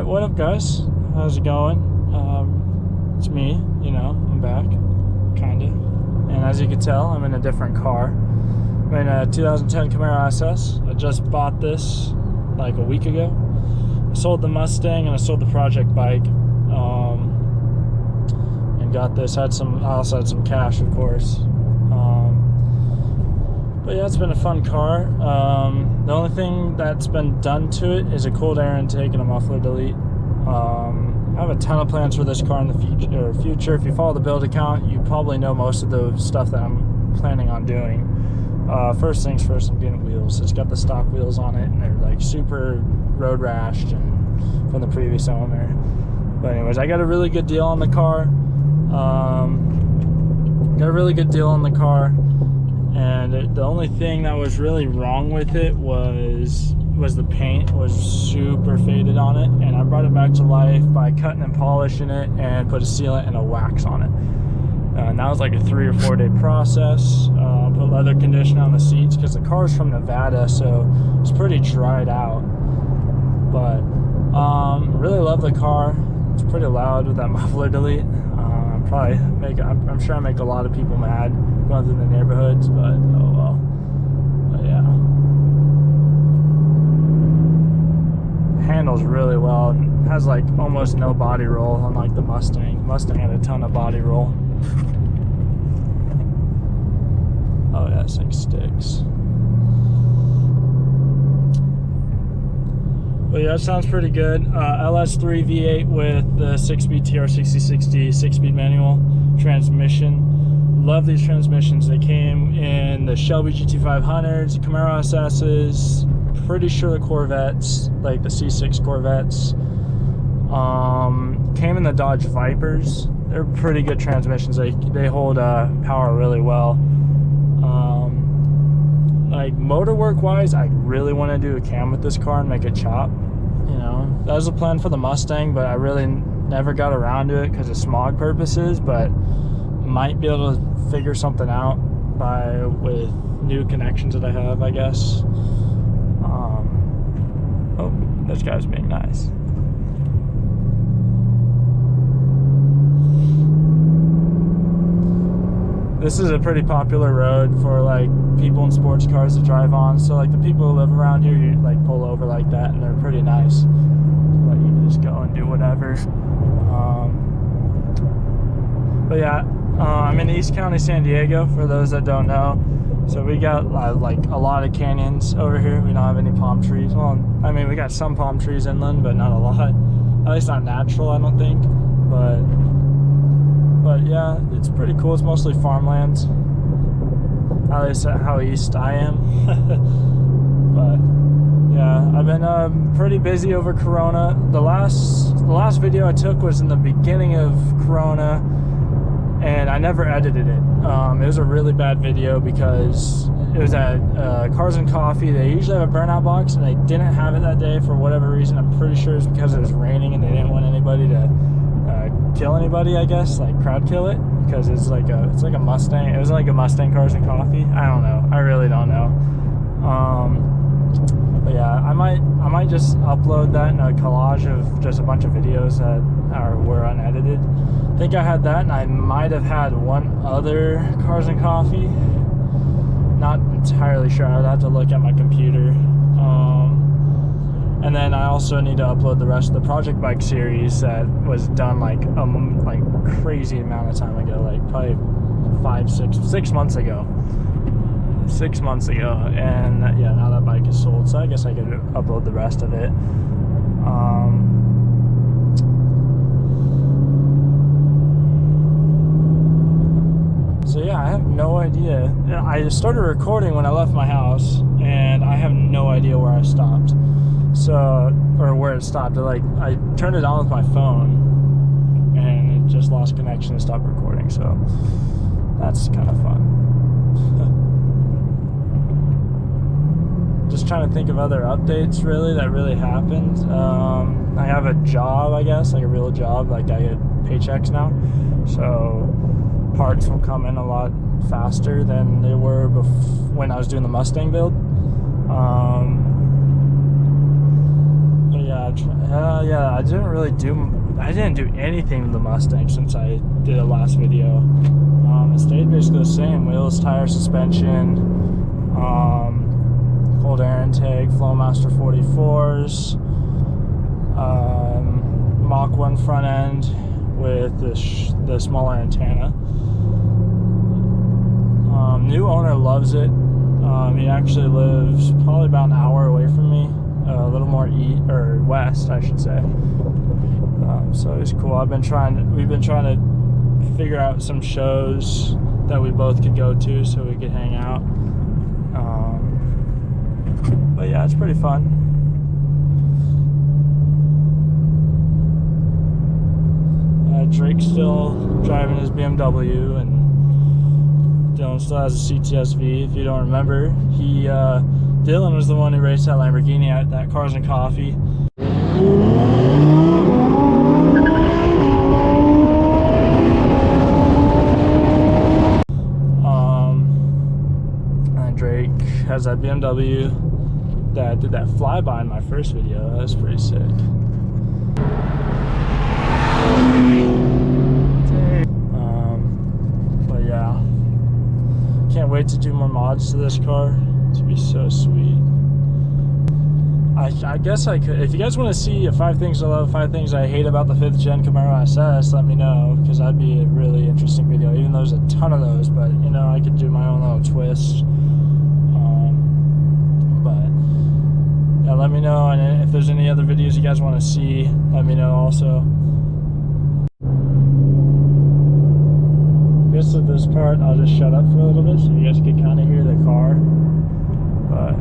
Alright, what up guys? How's it going? It's me, you know, I'm back, kinda. And as you can tell, I'm in a different car. I'm in a 2010 Camaro SS. I just bought this like a week ago. I sold the Mustang and I sold the project bike. And got this. I also had some cash, of course. But yeah, it's been a fun car. The only thing that's been done to it is a cold air intake and a muffler delete. I have a ton of plans for this car in the future. If you follow the build account, you probably know most of the stuff that I'm planning on doing. First things first, I'm getting wheels. It's got the stock wheels on it, and they're like super road rashed and from the previous owner. But anyways, I got a really good deal on the car. And the only thing that was really wrong with it was the paint was super faded on it, and I brought it back to life by cutting and polishing it and put a sealant and a wax on it. And that was like a 3 or 4 day process. Put leather conditioner on the seats because the car's from Nevada, so it's pretty dried out. But really love the car. It's pretty loud with that muffler delete. I'm sure I make a lot of people mad going through the neighborhoods, but oh well. But yeah, handles really well. And has like almost no body roll, unlike the Mustang. Mustang had a ton of body roll. Oh yeah, this thing sticks. But yeah, it sounds pretty good. LS3 V8 with the 6-speed TR6060 6-speed manual transmission. Love these transmissions. They came in the Shelby GT500s, Camaro SS's, pretty sure the Corvettes, like the C6 Corvettes. Came in the Dodge Vipers. They're pretty good transmissions. They hold power really well. Like motor work wise, I really want to do a cam with this car and make it chop. You know, that was a plan for the Mustang, but I really never got around to it because of smog purposes. But might be able to figure something out with new connections that I have, I guess. Oh, this guy's being nice. This is a pretty popular road for like people in sports cars to drive on. So like the people who live around here, you like pull over like that, and they're pretty nice. But you can just go and do whatever. But yeah, I'm in East County, San Diego, for those that don't know. So we got like a lot of canyons over here. We don't have any palm trees. Well, I mean, we got some palm trees inland, but not a lot. At least not natural, I don't think. But yeah, it's pretty cool. It's mostly farmlands. At least how east I am. But yeah, I've been pretty busy over Corona. The last video I took was in the beginning of Corona, and I never edited it. It was a really bad video because it was at Cars and Coffee. They usually have a burnout box, and they didn't have it that day for whatever reason. I'm pretty sure it's because it was raining and they didn't want anybody to kill anybody, I guess, like crowd kill it, because it's like a Mustang. It was like a Mustang Cars and Coffee. I don't know. I really don't know. But yeah, I might just upload that in a collage of just a bunch of videos that were unedited. I think I had that, and I might have had one other Cars and Coffee. Not entirely sure. I'd have to look at my computer. And then I also need to upload the rest of the Project Bike series that was done like crazy amount of time ago, like probably 6 months ago. 6 months ago, and yeah, now that bike is sold, so I guess I could upload the rest of it. So yeah, I have no idea. I started recording when I left my house, and I have no idea where I stopped. Or where it stopped. I turned it on with my phone, and it just lost connection and stopped recording. So that's kind of fun. Just trying to think of other updates really that really happened. I have a job, I guess, like a real job. Like I get paychecks now, so parts will come in a lot faster than they were when I was doing the Mustang build. yeah, I didn't do anything to the Mustang since I did the last video. It stayed basically the same: wheels, tire, suspension, cold air intake, Flowmaster 44s, Mach 1 front end with the smaller antenna. New owner loves it. He actually lives probably about an hour away from me, a little more west, I should say. So it's cool. We've been trying to figure out some shows that we both could go to so we could hang out. But yeah, it's pretty fun. Drake's still driving his BMW, and Dylan still has a CTSV. If you don't remember, Dylan was the one who raced that Lamborghini at that Cars and Coffee. And Drake has that BMW that did that flyby in my first video. That was pretty sick. But yeah, can't wait to do more mods to this car. It'd be so sweet. I guess I could, if you guys want to see 5 things I love, 5 things I hate about the 5th gen Camaro SS, let me know, because that'd be a really interesting video, even though there's a ton of those. But you know, I could do my own little twist. But yeah, let me know, and if there's any other videos you guys want to see, let me know also. I guess at this part I'll just shut up for a little bit so you guys can kind of hear the car. But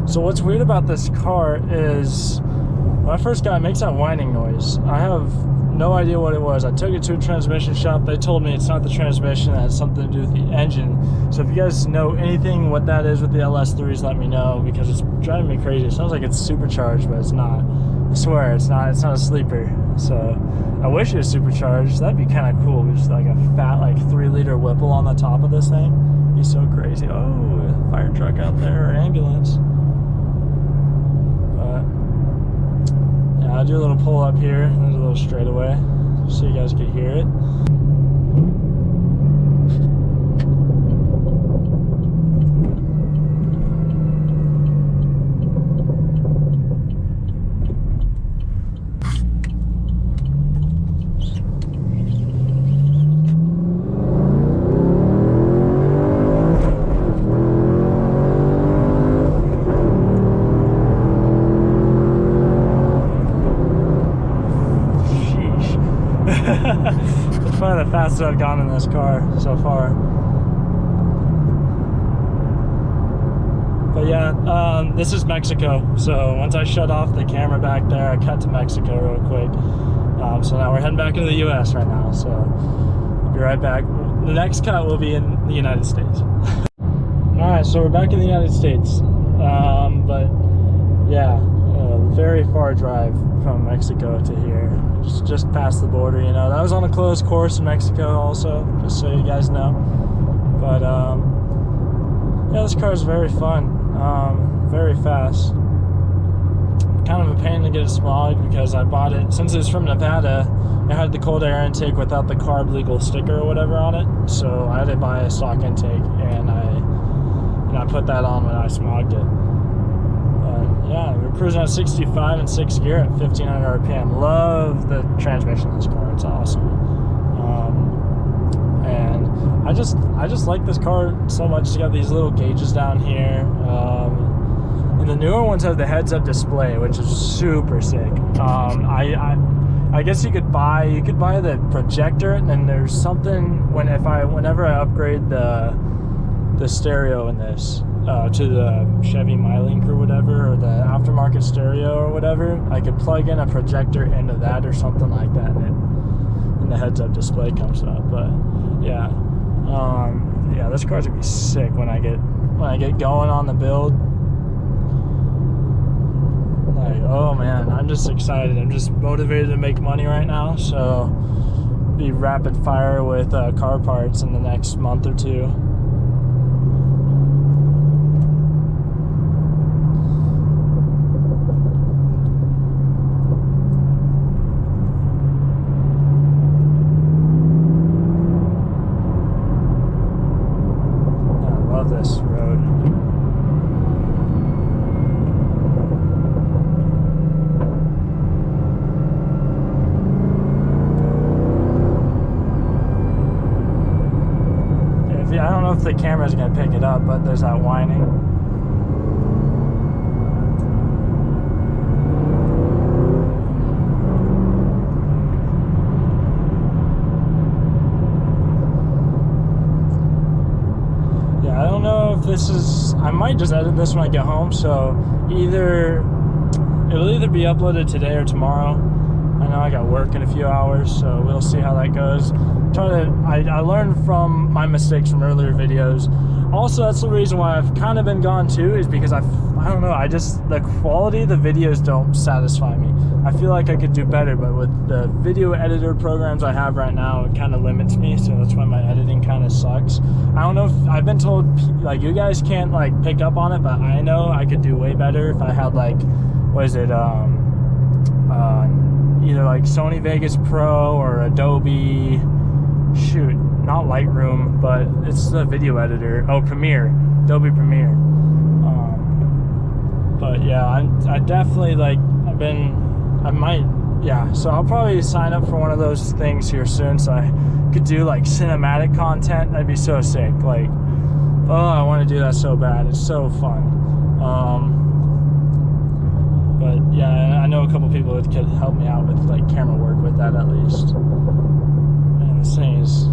so what's weird about this car is when I first got it, makes that whining noise. I have no idea what it was. I took it to a transmission shop. They told me it's not the transmission, it has something to do with the engine. So if you guys know anything what that is with the LS3s, let me know, because it's driving me crazy. It sounds like it's supercharged, but it's not. I swear it's not. It's not a sleeper. So I wish it was supercharged. That'd be kind of cool. Just like a fat, like 3-liter Whipple on the top of this thing. It'd be so crazy. Oh, fire truck out there, or ambulance. I'll do a little pull up here. There's a little straightaway so you guys can hear it. It's probably the fastest I've gone in this car so far. But yeah, this is Mexico. So once I shut off the camera back there, I cut to Mexico real quick. So now we're heading back into the US right now. So I'll be right back. The next cut will be in the United States. Alright, so we're back in the United States. But yeah, very far drive from Mexico to here. Just past the border, you know. That was on a closed course in Mexico also, just so you guys know. But yeah, this car is very fun, very fast. Kind of a pain to get it smogged because I bought it, since it's from Nevada, it had the cold air intake without the carb legal sticker or whatever on it. So I had to buy a stock intake, and I put that on when I smogged it. Yeah, we're cruising at 65 and 6th gear at 1500 RPM. Love the transmission of this car. It's awesome. And I just like this car so much. It's got these little gauges down here. And the newer ones have the heads-up display, which is super sick. I guess you could buy the projector, and then there's something whenever I upgrade the stereo in this. To the Chevy MyLink or whatever, or the aftermarket stereo or whatever, I could plug in a projector into that or something like that, and and the heads-up display comes up. But yeah, yeah, this car's gonna be sick when I get going on the build. Like, oh man, I'm just excited. I'm just motivated to make money right now. So be rapid fire with car parts in the next month or two. This road. I don't know if the camera's gonna pick it up, but there's that whining. This is, I might just edit this when I get home, so it'll either be uploaded today or tomorrow. I know I got work in a few hours, so we'll see how that goes. I learned from my mistakes from earlier videos. Also, that's the reason why I've kind of been gone too, is because I don't know, the quality of the videos don't satisfy me. I feel like I could do better, but with the video editor programs I have right now, it kind of limits me, so that's why my editing kind of sucks. I don't know if I've been told, like, you guys can't like pick up on it, but I know I could do way better if I had like, what is it, either like Sony Vegas Pro or Adobe, shoot, not Lightroom, but it's the video editor. Oh, Premiere, Adobe Premiere. But yeah, I definitely like, yeah, so I'll probably sign up for one of those things here soon, so I could do like cinematic content. That'd be so sick. Like, oh, I want to do that so bad. It's so fun. But yeah, I know a couple people that could help me out with like camera work with that at least. Man, this thing's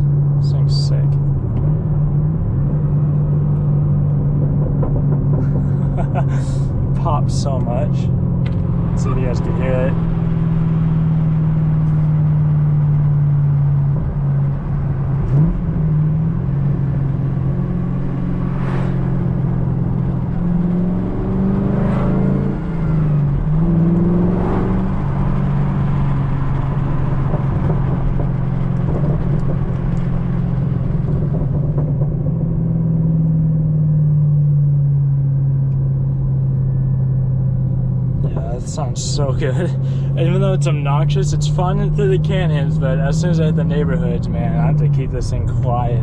sick. Pops so much. Let's see if you guys can hear it. Sounds so good. And even though it's obnoxious, it's fun through the canyons, but as soon as I hit the neighborhoods, man, I have to keep this thing quiet.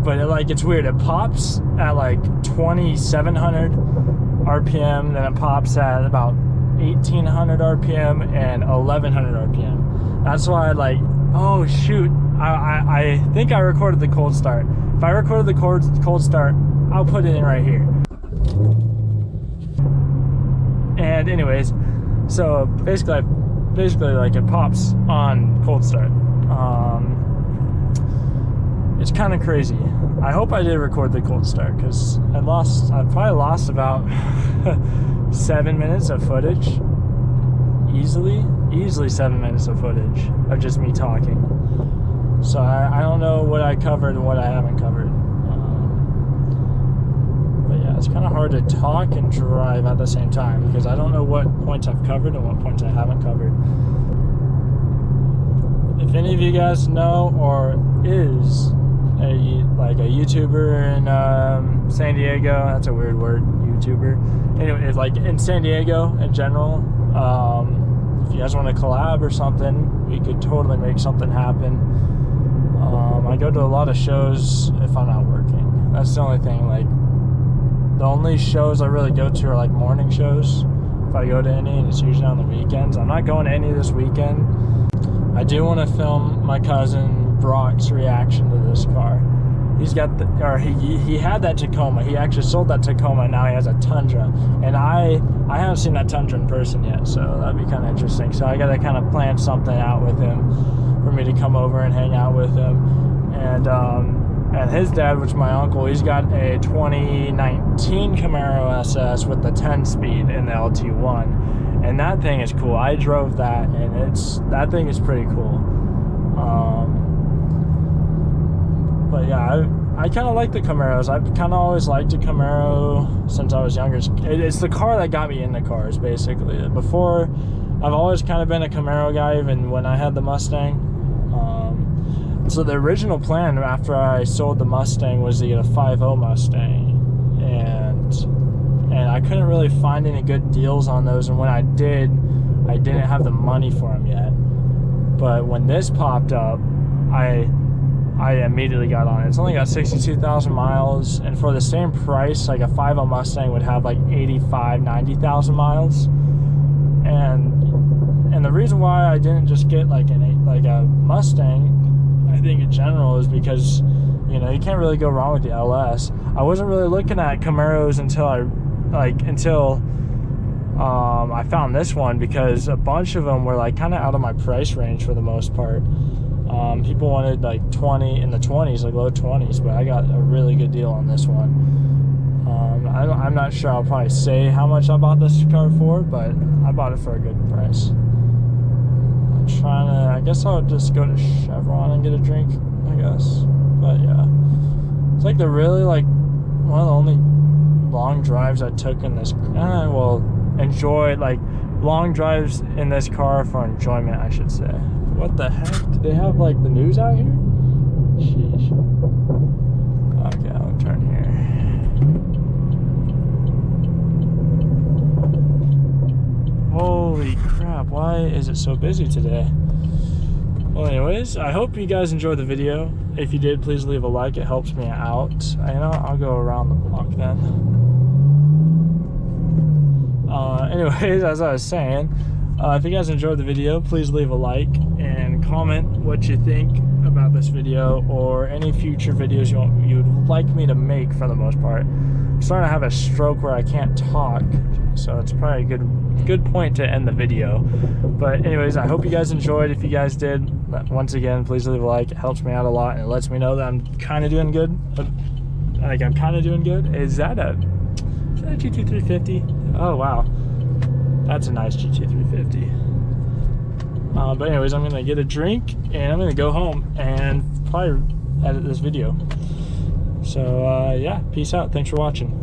But it's weird. It pops at like 2,700 RPM, then it pops at about 1,800 RPM and 1,100 RPM. That's why oh shoot, I think I recorded the cold start. If I recorded the cold start, I'll put it in right here. And anyways, so basically like it pops on cold start. It's kind of crazy. I hope I did record the cold start, because I probably lost about 7 minutes of footage. Easily 7 minutes of footage of just me talking. So I don't know what I covered and what I haven't covered. But yeah, it's kind of hard to talk and drive at the same time, because I don't know what points I've covered and what points I haven't covered. If any of you guys know or is a YouTuber in San Diego, that's a weird word, YouTuber. Anyway, like in San Diego in general, if you guys want to collab or something, we could totally make something happen. I go to a lot of shows if I'm not working. That's the only thing. Like, the only shows I really go to are like morning shows. If I go to any, and it's usually on the weekends. I'm not going to any this weekend. I do want to film my cousin Brock's reaction to this car. He's got he had that Tacoma. He actually sold that Tacoma. Now he has a Tundra, and I haven't seen that Tundra in person yet, so that'd be kind of interesting. So I got to kind of plan something out with him for me to come over and hang out with him. And his dad, which is my uncle, he's got a 2019 Camaro SS with the 10-speed in the LT1, and that thing is cool. I drove that, and that thing is pretty cool. But yeah, I kind of like the Camaros. I've kind of always liked a Camaro since I was younger. It's the car that got me into cars, basically. Before, I've always kind of been a Camaro guy, even when I had the Mustang. So the original plan after I sold the Mustang was to get a 5.0 Mustang, and I couldn't really find any good deals on those. And when I did, I didn't have the money for them yet. But when this popped up, I immediately got on it. It's only got 62,000 miles, and for the same price, like a 5.0 Mustang would have like 90,000 miles. And the reason why I didn't just get like a Mustang, I think in general, is because, you know, you can't really go wrong with the LS. I wasn't really looking at Camaros until I found this one, because a bunch of them were like kind of out of my price range for the most part. People wanted like in the 20s, like low 20s, but I got a really good deal on this one. I'm not sure I'll probably say how much I bought this car for, but I bought it for a good price. I'm trying to, I guess I'll just go to Chevron and get a drink, I guess. But yeah, it's like one of the only long drives I took in this, enjoyed, like long drives in this car for enjoyment, I should say. What the heck? Do they have like the news out here? Sheesh. Okay, I'll turn here. Holy crap, why is it so busy today? Well, anyways, I hope you guys enjoyed the video. If you did, please leave a like. It helps me out. I'll go around the block then. Anyways, as I was saying, if you guys enjoyed the video, please leave a like and comment what you think about this video or any future videos you'd like me to make. For the most part, I'm starting to have a stroke where I can't talk, so it's probably a good point to end the video. But anyways, I hope you guys enjoyed. If you guys did, once again, please leave a like. It helps me out a lot, and it lets me know that I'm kind of doing good. Is that a GT350? Oh wow, that's a nice GT350. But anyways, I'm gonna get a drink and I'm gonna go home and probably edit this video. So yeah, peace out. Thanks for watching.